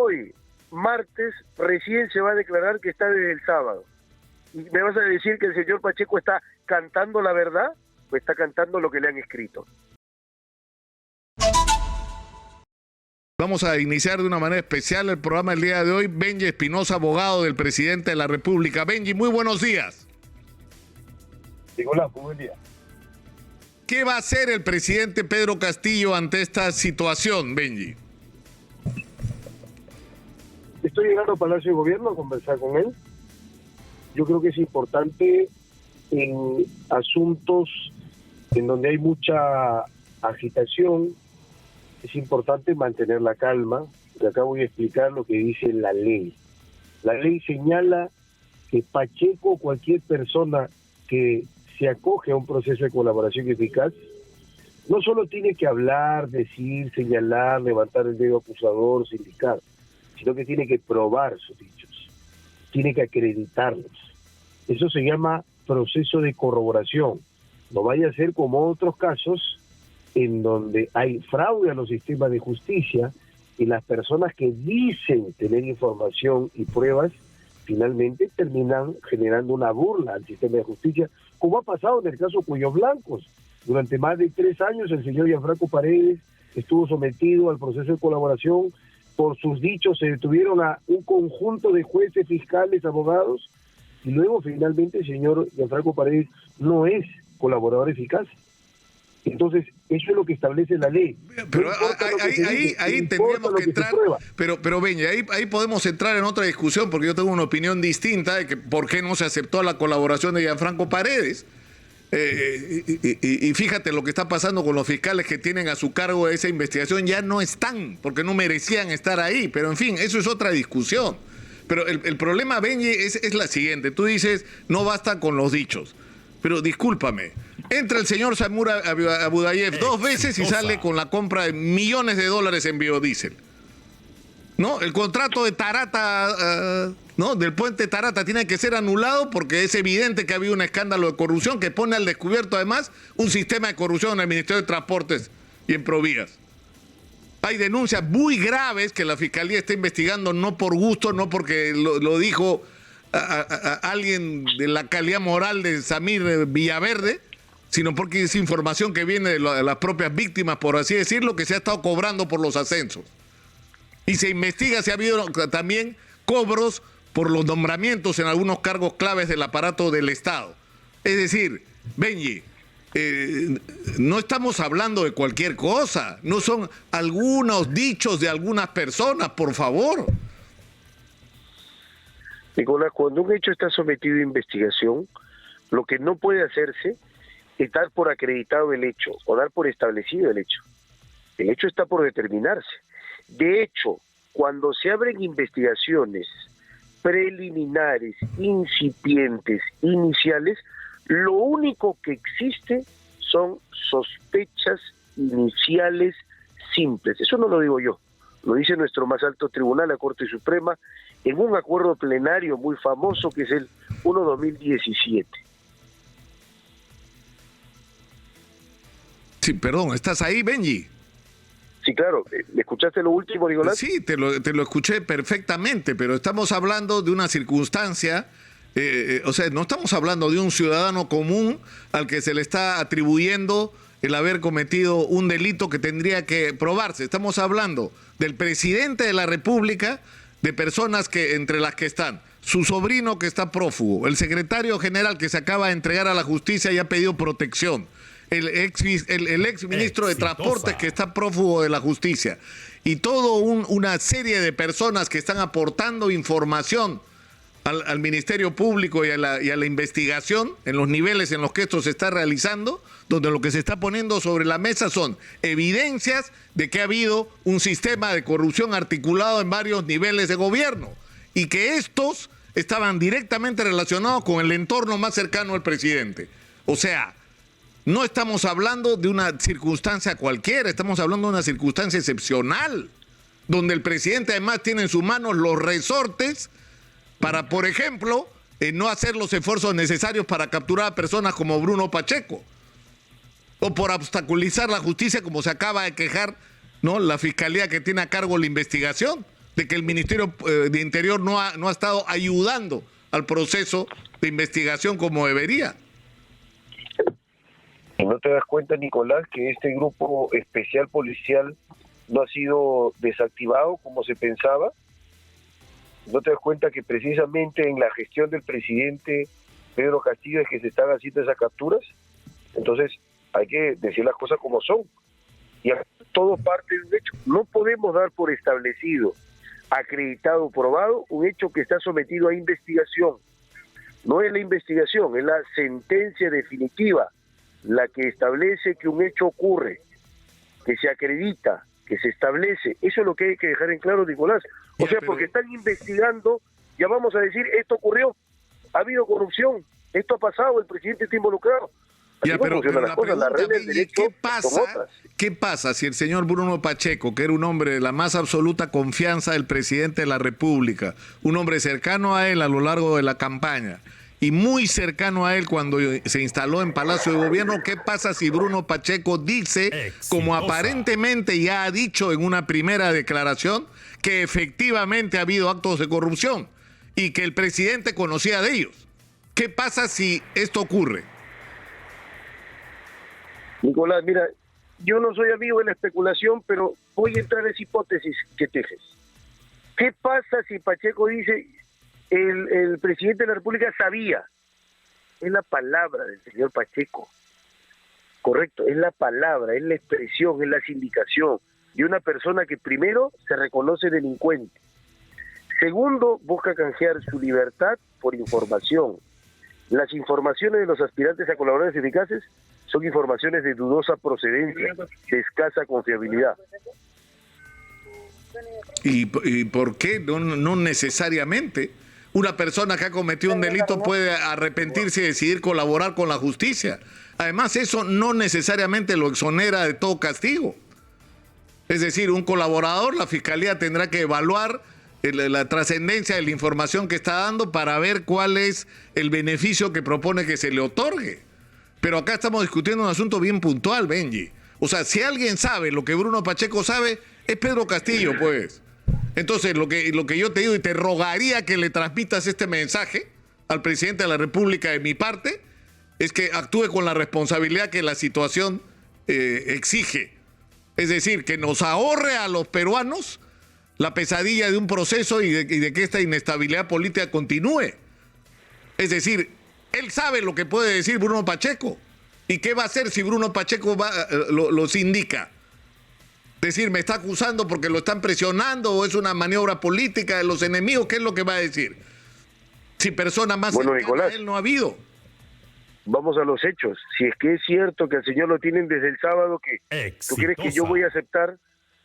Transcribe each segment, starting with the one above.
hoy, martes, recién se va a declarar que está desde el sábado. ¿Y me vas a decir que el señor Pacheco está cantando la verdad? ¿O está cantando lo que le han escrito? Vamos a iniciar de una manera especial el programa el día de hoy. Benji Espinosa, abogado del presidente de la República. Benji, muy buenos días. Hola, buen día. ¿Qué va a hacer el presidente Pedro Castillo ante esta situación, Benji? Estoy llegando al Palacio de Gobierno a conversar con él. Yo creo que es importante en asuntos en donde hay mucha agitación, es importante mantener la calma. Y acá voy a explicar lo que dice la ley. La ley señala que Pacheco o cualquier persona que se acoge a un proceso de colaboración eficaz no solo tiene que hablar, decir, señalar, levantar el dedo acusador, sindicar, sino que tiene que probar sus dichos, tiene que acreditarlos. Eso se llama proceso de corroboración. No vaya a ser como otros casos en donde hay fraude a los sistemas de justicia y las personas que dicen tener información y pruebas finalmente terminan generando una burla al sistema de justicia, como ha pasado en el caso Cuellos Blancos. Durante más de 3 años el señor Gianfranco Paredes estuvo sometido al proceso de colaboración. Por sus dichos se detuvieron a un conjunto de jueces, fiscales, abogados, y luego finalmente el señor Gianfranco Paredes no es colaborador eficaz. Entonces, eso es lo que establece la ley. Pero ahí tendríamos que entrar, pero Benji, ahí podemos entrar en otra discusión, porque yo tengo una opinión distinta de que por qué no se aceptó la colaboración de Gianfranco Paredes. Y fíjate lo que está pasando con los fiscales que tienen a su cargo esa investigación, ya no están, porque no merecían estar ahí, pero en fin, eso es otra discusión. Pero el problema, Benji, es la siguiente. Tú dices, no basta con los dichos, pero discúlpame, entra el señor Samur Abudayev 2 veces y sale con la compra de millones de dólares en biodiesel, ¿no? El contrato de Tarata, ¿no?, del puente Tarata tiene que ser anulado porque es evidente que ha habido un escándalo de corrupción que pone al descubierto además un sistema de corrupción en el Ministerio de Transportes y en Provías. Hay denuncias muy graves que la Fiscalía está investigando, no por gusto, no porque lo dijo a alguien de la calidad moral de Samir Villaverde, sino porque es información que viene de las propias víctimas, por así decirlo, que se ha estado cobrando por los ascensos. Y se investiga si ha habido también cobros por los nombramientos en algunos cargos claves del aparato del Estado. Es decir, Benji, no estamos hablando de cualquier cosa, no son algunos dichos de algunas personas, por favor. Nicolás, cuando un hecho está sometido a investigación, lo que no puede hacerse es dar por acreditado el hecho o dar por establecido el hecho. El hecho está por determinarse. De hecho, cuando se abren investigaciones preliminares, incipientes, iniciales, lo único que existe son sospechas iniciales simples. Eso no lo digo yo, lo dice nuestro más alto tribunal, la Corte Suprema, en un acuerdo plenario muy famoso que es el 1/2017. Sí, perdón, ¿estás ahí, Benji? Sí, claro. ¿Me escuchaste lo último, Nicolás? Sí, te lo escuché perfectamente, pero estamos hablando de una circunstancia, o sea, no estamos hablando de un ciudadano común al que se le está atribuyendo el haber cometido un delito que tendría que probarse. Estamos hablando del presidente de la República, de personas que entre las que están su sobrino que está prófugo, el secretario general que se acaba de entregar a la justicia y ha pedido protección, el ex ministro de Transportes que está prófugo de la justicia, y toda una serie de personas que están aportando información al Ministerio Público y a la investigación en los niveles en los que esto se está realizando, donde lo que se está poniendo sobre la mesa son evidencias de que ha habido un sistema de corrupción articulado en varios niveles de gobierno y que estos estaban directamente relacionados con el entorno más cercano al presidente. O sea, no estamos hablando de una circunstancia cualquiera, estamos hablando de una circunstancia excepcional, donde el presidente además tiene en sus manos los resortes para, por ejemplo, no hacer los esfuerzos necesarios para capturar a personas como Bruno Pacheco, o por obstaculizar la justicia, como se acaba de quejar, ¿no?, la fiscalía que tiene a cargo la investigación. de que el Ministerio de Interior no ha estado ayudando al proceso de investigación como debería. ¿Y no te das cuenta, Nicolás, que este grupo especial policial no ha sido desactivado como se pensaba? ¿No te das cuenta que precisamente en la gestión del presidente Pedro Castillo es que se están haciendo esas capturas? Entonces hay que decir las cosas como son. Y todo parte de un hecho. No podemos dar por establecido, acreditado, probado, un hecho que está sometido a investigación. No es la investigación, es la sentencia definitiva la que establece que un hecho ocurre, que se acredita, que se establece. Eso es lo que hay que dejar en claro, Nicolás. O sea, porque están investigando, ya vamos a decir, esto ocurrió, ha habido corrupción, esto ha pasado, el presidente está involucrado. Ya, pero la pregunta, ¿qué pasa si el señor Bruno Pacheco, que era un hombre de la más absoluta confianza del presidente de la República, un hombre cercano a él a lo largo de la campaña y muy cercano a él cuando se instaló en Palacio de Gobierno, qué pasa si Bruno Pacheco dice, como aparentemente ya ha dicho en una primera declaración, que efectivamente ha habido actos de corrupción y que el presidente conocía de ellos? ¿Qué pasa si esto ocurre? Nicolás, mira, yo no soy amigo de la especulación, pero voy a entrar en esa hipótesis que tejes. ¿Qué pasa si Pacheco dice, el presidente de la República sabía? Es la palabra del señor Pacheco, correcto, es la palabra, es la expresión, es la sindicación de una persona que primero se reconoce delincuente, segundo busca canjear su libertad por información. Las informaciones de los aspirantes a colaboradores eficaces son informaciones de dudosa procedencia, de escasa confiabilidad. ¿Y por qué? No necesariamente. Una persona que ha cometido un delito puede arrepentirse y decidir colaborar con la justicia. Además, eso no necesariamente lo exonera de todo castigo. Es decir, un colaborador, la Fiscalía tendrá que evaluar la trascendencia de la información que está dando para ver cuál es el beneficio que propone que se le otorgue. Pero acá estamos discutiendo un asunto bien puntual, Benji. O sea, si alguien sabe lo que Bruno Pacheco sabe, es Pedro Castillo, pues. Entonces, lo que yo te digo, y te rogaría que le transmitas este mensaje al presidente de la República de mi parte, es que actúe con la responsabilidad que la situación exige. Es decir, que nos ahorre a los peruanos la pesadilla de un proceso y de que esta inestabilidad política continúe. Es decir, él sabe lo que puede decir Bruno Pacheco. ¿Y qué va a hacer si Bruno Pacheco los indica? Decir, me está acusando porque lo están presionando o es una maniobra política de los enemigos. ¿Qué es lo que va a decir? Si persona más cercana Nicolás, a él no ha habido. Vamos a los hechos. Si es que es cierto que al señor lo tienen desde el sábado, ¿tú quieres que yo voy a aceptar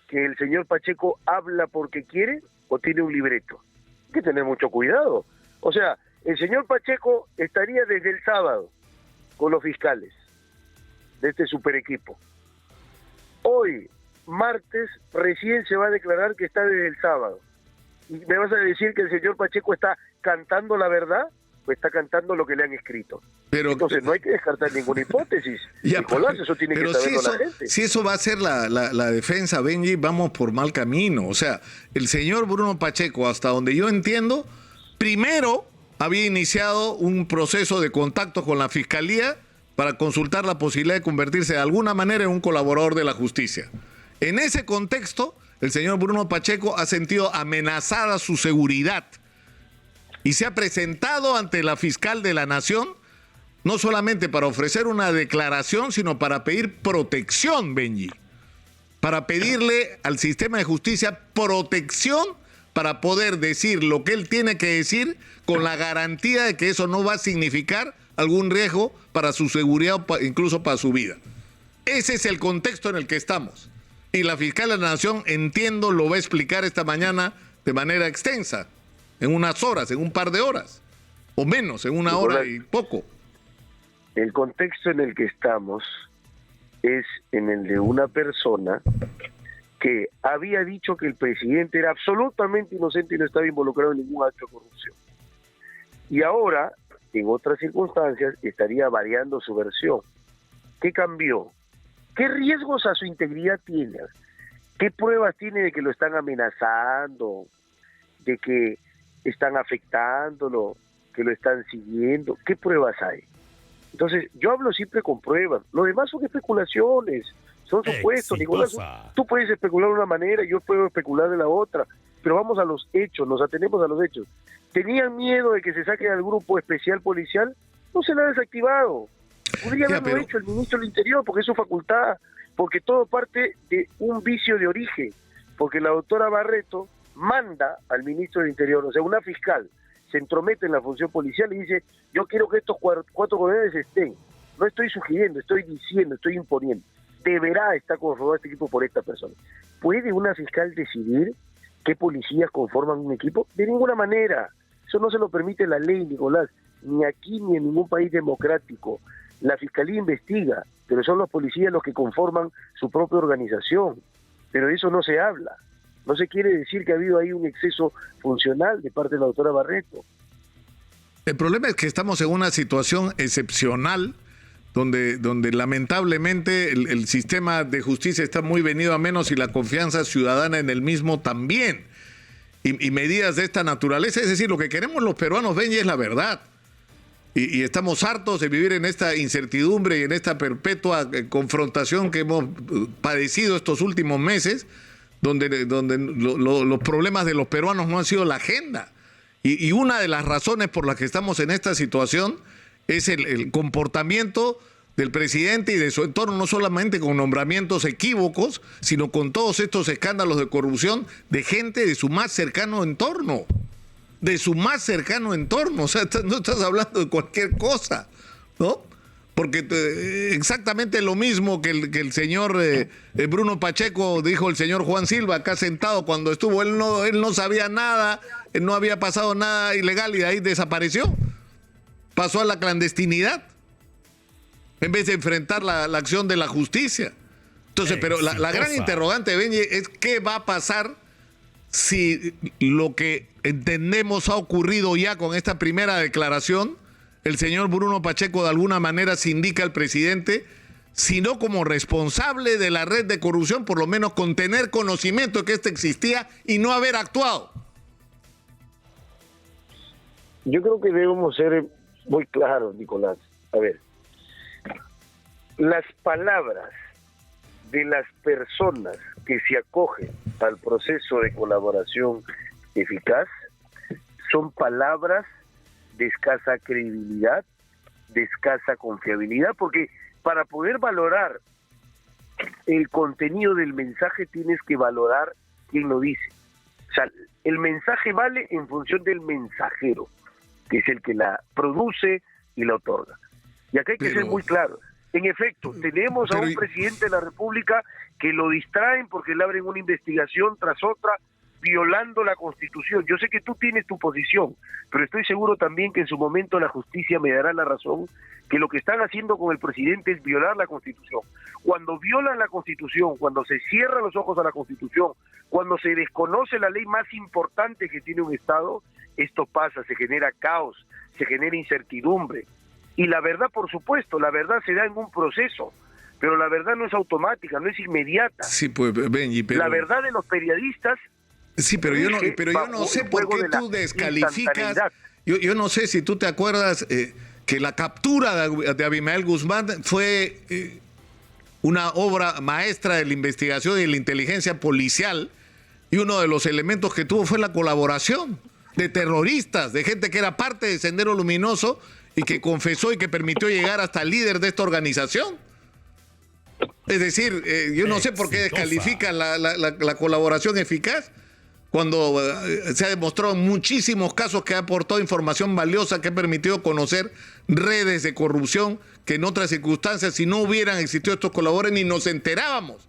que el señor Pacheco habla porque quiere o tiene un libreto? Hay que tener mucho cuidado. O sea, el señor Pacheco estaría desde el sábado con los fiscales de este super equipo. Hoy, martes, recién se va a declarar que está desde el sábado. ¿Y me vas a decir que el señor Pacheco está cantando la verdad? Pues está cantando lo que le han escrito. Pero, entonces no hay que descartar ninguna hipótesis. Ya, Nicolás, eso tiene que saberlo la gente. Si eso va a ser la defensa, Benji, vamos por mal camino. O sea, el señor Bruno Pacheco, hasta donde yo entiendo, primero había iniciado un proceso de contacto con la Fiscalía para consultar la posibilidad de convertirse de alguna manera en un colaborador de la justicia. En ese contexto, el señor Bruno Pacheco ha sentido amenazada su seguridad y se ha presentado ante la fiscal de la Nación, no solamente para ofrecer una declaración, sino para pedir protección, Benji. Para pedirle al sistema de justicia protección para poder decir lo que él tiene que decir con la garantía de que eso no va a significar algún riesgo para su seguridad o incluso para su vida. Ese es el contexto en el que estamos. Y la fiscal de la Nación, entiendo, lo va a explicar esta mañana de manera extensa, en unas horas, en un par de horas, o menos, en una hora y poco. El contexto en el que estamos es en el de una persona que había dicho que el presidente era absolutamente inocente y no estaba involucrado en ningún acto de corrupción. Y ahora, en otras circunstancias, estaría variando su versión. ¿Qué cambió? ¿Qué riesgos a su integridad tiene? ¿Qué pruebas tiene de que lo están amenazando? de que están afectándolo, que lo están siguiendo. ¿Qué pruebas hay? Entonces, yo hablo siempre con pruebas. Lo demás son especulaciones, son supuestos. Nicolás, tú puedes especular de una manera y yo puedo especular de la otra, pero vamos a los hechos, nos atenemos a los hechos. ¿Tenían miedo de que se saque al grupo especial policial? No se lo ha desactivado. Podría haberlo hecho el ministro del Interior, porque es su facultad, porque todo parte de un vicio de origen, porque la doctora Barreto manda al ministro del Interior, o sea, una fiscal se entromete en la función policial y dice, yo quiero que estos cuatro coronels estén. No estoy sugiriendo, estoy diciendo, estoy imponiendo. Deberá estar conformado este equipo por esta persona. ¿Puede una fiscal decidir qué policías conforman un equipo? De ninguna manera. Eso no se lo permite la ley, Nicolás, ni aquí ni en ningún país democrático. La fiscalía investiga, pero son los policías los que conforman su propia organización. Pero de eso no se habla. No se quiere decir que ha habido ahí un exceso funcional de parte de la doctora Barreto. El problema es que estamos en una situación excepcional donde lamentablemente el sistema de justicia está muy venido a menos y la confianza ciudadana en el mismo también. Y medidas de esta naturaleza, es decir, lo que queremos los peruanos, Benji, es la verdad. Y estamos hartos de vivir en esta incertidumbre y en esta perpetua confrontación que hemos padecido estos últimos meses, donde los problemas de los peruanos no han sido la agenda. Y una de las razones por las que estamos en esta situación es el comportamiento del presidente y de su entorno, no solamente con nombramientos equívocos, sino con todos estos escándalos de corrupción de gente de su más cercano entorno. De su más cercano entorno. O sea, no estás hablando de cualquier cosa, ¿no? Porque exactamente lo mismo que el señor Bruno Pacheco dijo el señor Juan Silva acá sentado cuando estuvo. Él no sabía nada, no había pasado nada ilegal y de ahí desapareció. Pasó a la clandestinidad en vez de enfrentar la acción de la justicia. Entonces, pero la gran interrogante, Benji, es qué va a pasar si lo que entendemos ha ocurrido ya con esta primera declaración. El señor Bruno Pacheco de alguna manera se indica al presidente, sino como responsable de la red de corrupción, por lo menos con tener conocimiento de que ésta existía y no haber actuado. Yo creo que debemos ser muy claros, Nicolás. A ver, las palabras de las personas que se acogen al proceso de colaboración eficaz son palabras de escasa credibilidad, de escasa confiabilidad, porque para poder valorar el contenido del mensaje tienes que valorar quién lo dice. O sea, el mensaje vale en función del mensajero, que es el que la produce y la otorga. Y acá hay que ser muy claros. En efecto, tenemos a un presidente de la República que lo distraen porque le abren una investigación tras otra, violando la Constitución. Yo sé que tú tienes tu posición, pero estoy seguro también que en su momento la justicia me dará la razón que lo que están haciendo con el presidente es violar la Constitución. Cuando violan la Constitución, cuando se cierran los ojos a la Constitución, cuando se desconoce la ley más importante que tiene un Estado, esto pasa, se genera caos, se genera incertidumbre. Y la verdad, por supuesto, la verdad se da en un proceso, pero la verdad no es automática, no es inmediata. Sí, pues, Benji, pero... La verdad de los periodistas... Sí, pero yo no sé por qué tú descalificas. Yo no sé si tú te acuerdas que la captura de Abimael Guzmán fue una obra maestra de la investigación y de la inteligencia policial, y uno de los elementos que tuvo fue la colaboración de terroristas, de gente que era parte de Sendero Luminoso y que confesó y que permitió llegar hasta el líder de esta organización. Es decir, yo no sé por qué descalifican la colaboración eficaz, cuando se ha demostrado en muchísimos casos que ha aportado información valiosa, que ha permitido conocer redes de corrupción que en otras circunstancias, si no hubieran existido estos colaboradores, ni nos enterábamos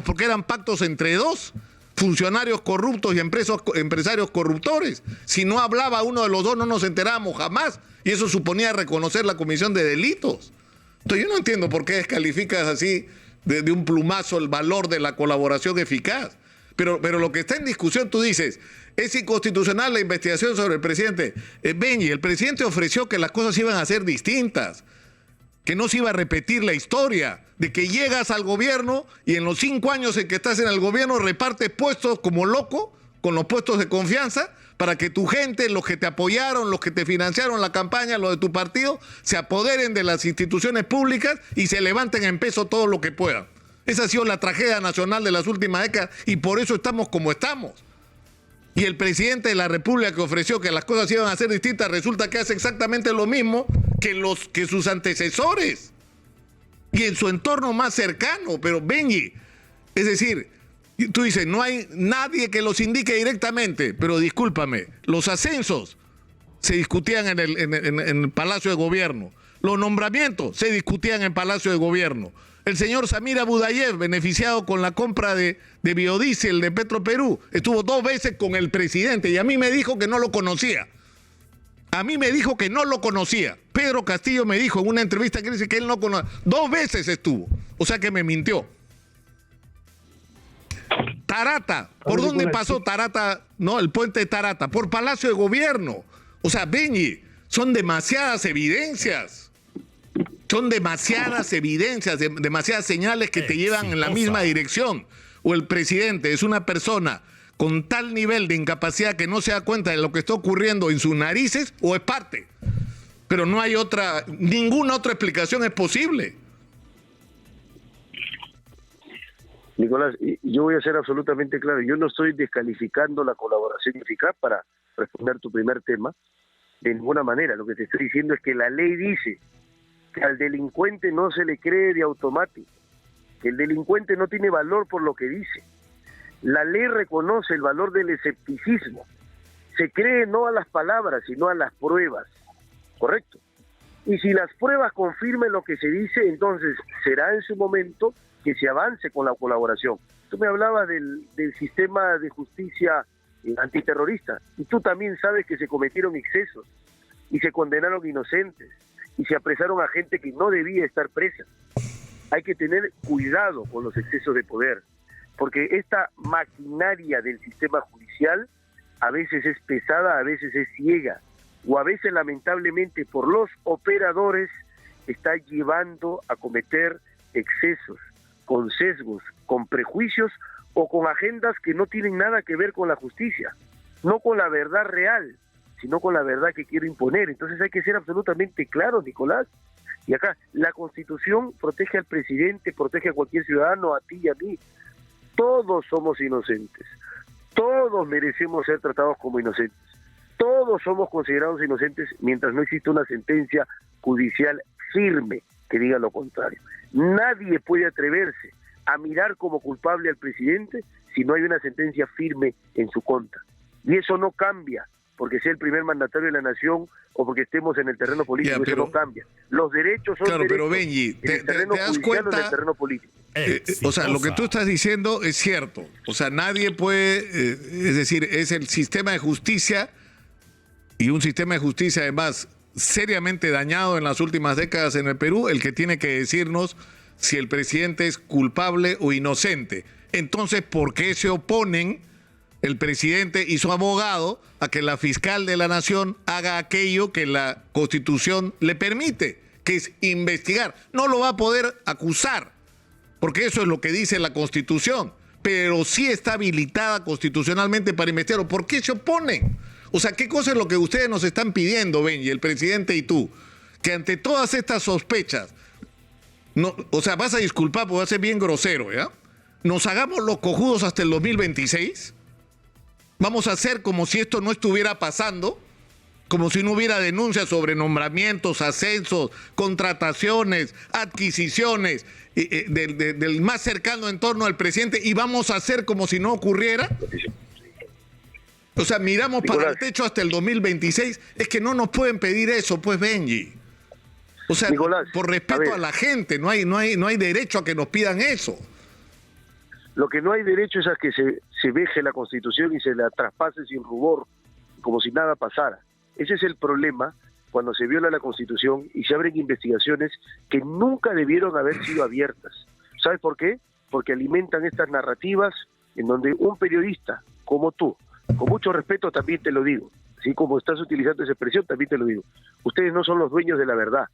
porque eran pactos entre dos funcionarios corruptos y empresarios corruptores. Si no hablaba uno de los dos, no nos enterábamos jamás, y eso suponía reconocer la comisión de delitos. Entonces yo no entiendo por qué descalificas así de un plumazo el valor de la colaboración eficaz. Pero lo que está en discusión, tú dices, es inconstitucional la investigación sobre el presidente. Benji, el presidente ofreció que las cosas iban a ser distintas, que no se iba a repetir la historia, de que llegas al gobierno y en los 5 años en que estás en el gobierno repartes puestos como loco, con los puestos de confianza para que tu gente, los que te apoyaron, los que te financiaron la campaña, los de tu partido, se apoderen de las instituciones públicas y se levanten en peso todo lo que puedan. Esa ha sido la tragedia nacional de las últimas décadas y por eso estamos como estamos. Y el presidente de la República, que ofreció que las cosas iban a ser distintas, resulta que hace exactamente lo mismo que sus antecesores y en su entorno más cercano. Pero Benji, es decir, tú dices, no hay nadie que los indique directamente, pero discúlpame, los ascensos se discutían en el Palacio de Gobierno, los nombramientos se discutían en Palacio de Gobierno. El señor Samir Abudayev, beneficiado con la compra de biodiesel de Petroperú, estuvo 2 veces con el presidente y a mí me dijo que no lo conocía. A mí me dijo que no lo conocía. Pedro Castillo me dijo en una entrevista que dice que él no conoce. 2 veces estuvo. O sea que me mintió. Tarata. ¿Por dónde pasó Tarata? No, el puente de Tarata. Por Palacio de Gobierno. O sea, Benji, son demasiadas evidencias. Son demasiadas evidencias, demasiadas señales que te llevan en la misma dirección. O el presidente es una persona con tal nivel de incapacidad que no se da cuenta de lo que está ocurriendo en sus narices, o es parte. Pero no hay ninguna otra explicación es posible. Nicolás, yo voy a ser absolutamente claro. Yo no estoy descalificando la colaboración eficaz para responder tu primer tema. De ninguna manera. Lo que te estoy diciendo es que la ley dice que al delincuente no se le cree de automático, que el delincuente no tiene valor por lo que dice. La ley reconoce el valor del escepticismo. Se cree no a las palabras, sino a las pruebas. ¿Correcto? Y si las pruebas confirman lo que se dice, entonces será en su momento que se avance con la colaboración. Tú me hablabas del sistema de justicia antiterrorista, y tú también sabes que se cometieron excesos, y se condenaron inocentes, y se apresaron a gente que no debía estar presa. Hay que tener cuidado con los excesos de poder, porque esta maquinaria del sistema judicial a veces es pesada, a veces es ciega, o a veces lamentablemente por los operadores está llevando a cometer excesos, con sesgos, con prejuicios o con agendas que no tienen nada que ver con la justicia, no con la verdad real, sino con la verdad que quiero imponer. Entonces hay que ser absolutamente claros, Nicolás. Y acá, la Constitución protege al presidente, protege a cualquier ciudadano, a ti y a mí. Todos somos inocentes. Todos merecemos ser tratados como inocentes. Todos somos considerados inocentes mientras no existe una sentencia judicial firme que diga lo contrario. Nadie puede atreverse a mirar como culpable al presidente si no hay una sentencia firme en su contra. Y eso no cambia porque sea el primer mandatario de la nación o porque estemos en el terreno político, eso no cambia. Los derechos son derechos, pero Benji, en el terreno das judicial cuenta, o en el terreno político. O sea, lo que tú estás diciendo es cierto. O sea, nadie puede, es decir, es el sistema de justicia, y un sistema de justicia además seriamente dañado en las últimas décadas en el Perú, el que tiene que decirnos si el presidente es culpable o inocente. Entonces, ¿por qué se oponen el presidente y su abogado a que la fiscal de la nación haga aquello que la Constitución le permite, que es investigar? No lo va a poder acusar, porque eso es lo que dice la Constitución, pero sí está habilitada constitucionalmente para investigar. ¿Por qué se oponen? O sea, ¿qué cosa es lo que ustedes nos están pidiendo, Benji, el presidente y tú? Que ante todas estas sospechas, no, o sea, vas a disculpar porque va a ser bien grosero, ¿ya? ¿Nos hagamos los cojudos hasta el 2026? ¿Vamos a hacer como si esto no estuviera pasando? Como si no hubiera denuncias sobre nombramientos, ascensos, contrataciones, adquisiciones del más cercano entorno al presidente, y vamos a hacer como si no ocurriera. O sea, miramos para el techo hasta el 2026. Es que no nos pueden pedir eso, pues, Benji. O sea, Nicolás, por respeto a la gente, no hay derecho a que nos pidan eso. Lo que no hay derecho es a que se veje la Constitución y se la traspase sin rubor, como si nada pasara. Ese es el problema cuando se viola la Constitución y se abren investigaciones que nunca debieron haber sido abiertas. ¿Sabes por qué? Porque alimentan estas narrativas en donde un periodista como tú, con mucho respeto también te lo digo, así como estás utilizando esa expresión, también te lo digo, ustedes no son los dueños de la verdad.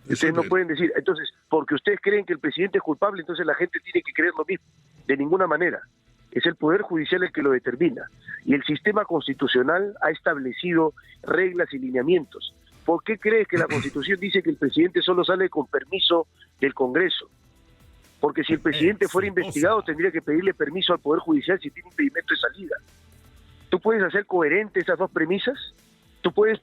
Ustedes no pueden decir, entonces, porque ustedes creen que el presidente es culpable, entonces la gente tiene que creer lo mismo. De ninguna manera. es el Poder Judicial el que lo determina. Y el sistema constitucional ha establecido reglas y lineamientos. ¿Por qué crees que la Constitución dice que el presidente solo sale con permiso del Congreso? Porque si el presidente fuera investigado, tendría que pedirle permiso al Poder Judicial si tiene impedimento de salida. ¿Tú puedes hacer coherente esas dos premisas? ¿Tú puedes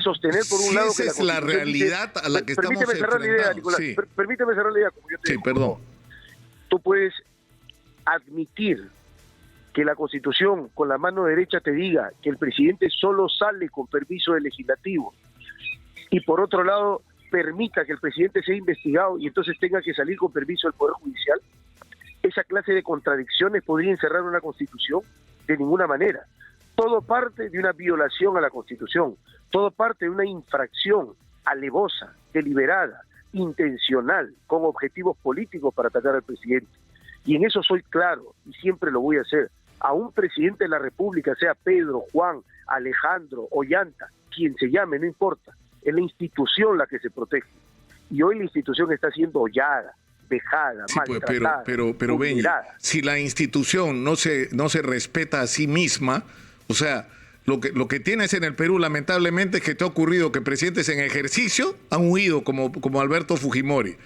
sostener por un lado que esa es la realidad a la que estamos enfrentados? Permíteme cerrar la idea, Nicolás. Sí. Permíteme cerrar la idea, como yo te digo. Perdón. Tú puedes admitir que la Constitución con la mano derecha te diga que el presidente solo sale con permiso del legislativo y por otro lado permita que el presidente sea investigado y entonces tenga que salir con permiso del Poder Judicial. Esa clase de contradicciones podría encerrar una Constitución de ninguna manera. Todo parte de una violación a la Constitución, todo parte de una infracción alevosa, deliberada, intencional, con objetivos políticos para atacar al presidente. Y en eso soy claro y siempre lo voy a hacer. A un presidente de la República, sea Pedro, Juan, Alejandro, Ollanta, quien se llame, no importa, es la institución la que se protege. Y hoy la institución está siendo hollada, vejada, maltratada, pero Benji, si la institución no se respeta a sí misma, o sea, lo que tienes en el Perú lamentablemente es que te ha ocurrido que presidentes en ejercicio han huido como Alberto Fujimori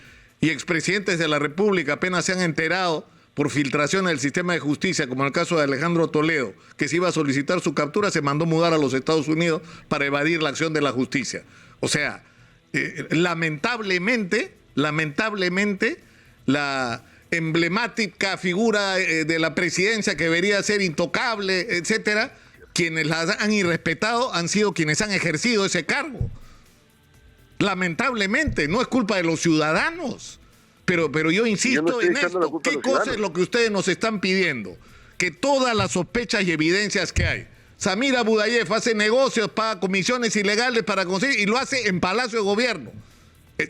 y expresidentes de la República apenas se han enterado por filtración del sistema de justicia, como en el caso de Alejandro Toledo, que se iba a solicitar su captura, se mandó mudar a los Estados Unidos para evadir la acción de la justicia. O sea, lamentablemente, la emblemática figura de la presidencia que debería ser intocable, etcétera, quienes la han irrespetado han sido quienes han ejercido ese cargo. Lamentablemente, no es culpa de los ciudadanos. Pero yo insisto en esto. ¿Qué cosa es lo que ustedes nos están pidiendo? Que todas las sospechas y evidencias que hay. Samir Abudayev hace negocios, paga comisiones ilegales para conseguir y lo hace en Palacio de Gobierno.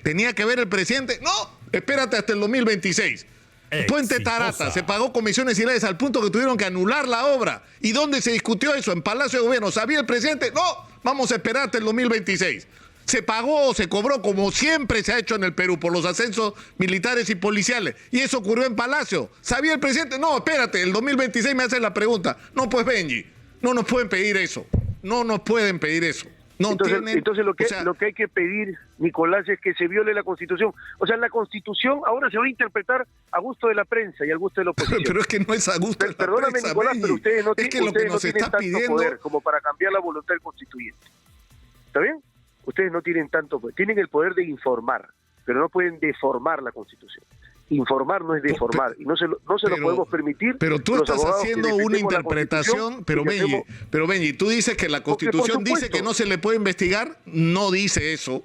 ¿Tenía que ver el presidente? No, espérate hasta el 2026. Puente Tarata, se pagó comisiones ilegales al punto que tuvieron que anular la obra. ¿Y dónde se discutió eso? En Palacio de Gobierno. ¿Sabía el presidente? No, vamos a esperar hasta el 2026. Se pagó o se cobró como siempre se ha hecho en el Perú por los ascensos militares y policiales. Y eso ocurrió en Palacio. ¿Sabía el presidente? No, espérate, el 2026 me hacen la pregunta. No, pues Benji, no nos pueden pedir eso. No nos pueden pedir eso. No entonces lo que hay que pedir, Nicolás, es que se viole la Constitución. O sea, la Constitución ahora se va a interpretar a gusto de la prensa y al gusto de la oposición. Pero es que no es a gusto de la Perdóname, prensa, Nicolás, Benji. pero ustedes no, lo que nos tienen está tanto pidiendo poder como para cambiar la voluntad del constituyente. ¿Está bien? Ustedes no tienen tanto poder. Tienen el poder de informar, pero no pueden deformar la Constitución. Informar no es deformar, y no se lo podemos permitir. Pero tú estás haciendo una interpretación, pero Benji, tú dices que la Constitución dice que no se le puede investigar, no dice eso,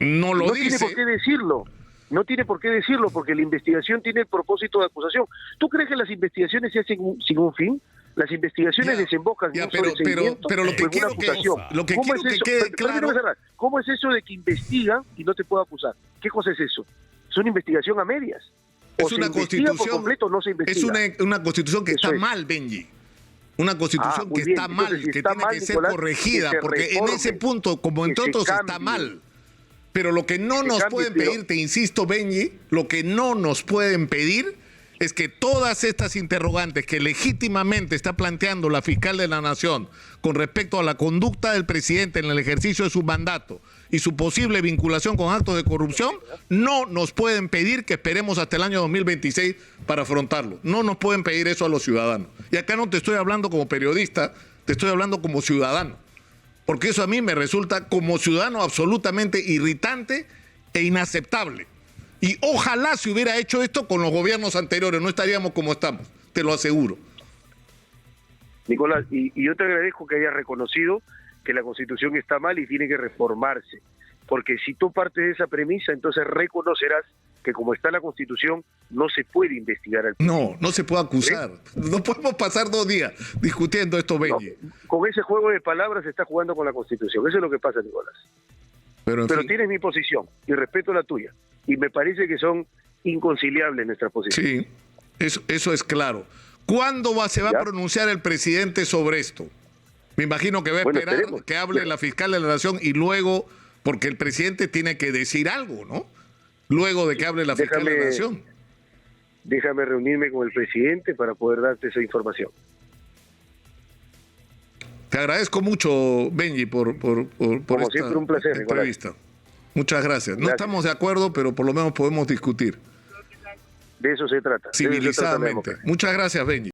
no lo dice. No tiene por qué decirlo, no tiene por qué decirlo, porque la investigación tiene el propósito de acusación. ¿Tú crees que las investigaciones se hacen sin un fin? Las investigaciones desembocan en un sobreseimiento pero lo que quiero acusación. ¿Cómo es eso? Que claro. ¿Cómo es eso de que investiga y no te puede acusar? ¿Qué cosa es eso? Es una investigación a medias. Es una constitución por completo, no se investiga. Es una constitución que está mal, Benji. Una constitución que está mal, que tiene que ser corregida, porque en ese punto, como entre otros, está mal. Pero lo que no nos pueden pedir, te insisto, Benji, lo que no nos pueden pedir es que todas estas interrogantes que legítimamente está planteando la fiscal de la Nación con respecto a la conducta del presidente en el ejercicio de su mandato y su posible vinculación con actos de corrupción, no nos pueden pedir que esperemos hasta el año 2026 para afrontarlo. No nos pueden pedir eso a los ciudadanos. Y acá no te estoy hablando como periodista, te estoy hablando como ciudadano. Porque eso a mí me resulta como ciudadano absolutamente irritante e inaceptable. Y ojalá se hubiera hecho esto con los gobiernos anteriores, no estaríamos como estamos, te lo aseguro. Nicolás, y yo te agradezco que hayas reconocido que la Constitución está mal y tiene que reformarse, porque si tú partes de esa premisa, entonces reconocerás que como está la Constitución, no se puede investigar al presidente. No se puede acusar. No podemos pasar 2 días discutiendo esto, Benji. No, con ese juego de palabras se está jugando con la Constitución, eso es lo que pasa, Nicolás. Pero tienes mi posición y respeto la tuya. Y me parece que son inconciliables nuestras posiciones. Sí, eso es claro. ¿Cuándo se va a pronunciar el presidente sobre esto? Me imagino que va a esperar que hable la fiscal de la Nación y luego, porque el presidente tiene que decir algo, ¿no? Luego de que hable la fiscal de la Nación. déjame reunirme con el presidente para poder darte esa información. Te agradezco mucho, Benji, por Como siempre, un placer, entrevista. Muchas gracias. No Gracias. estamos de acuerdo, pero por lo menos podemos discutir. De eso se trata. Civilizadamente. Muchas gracias, Benji.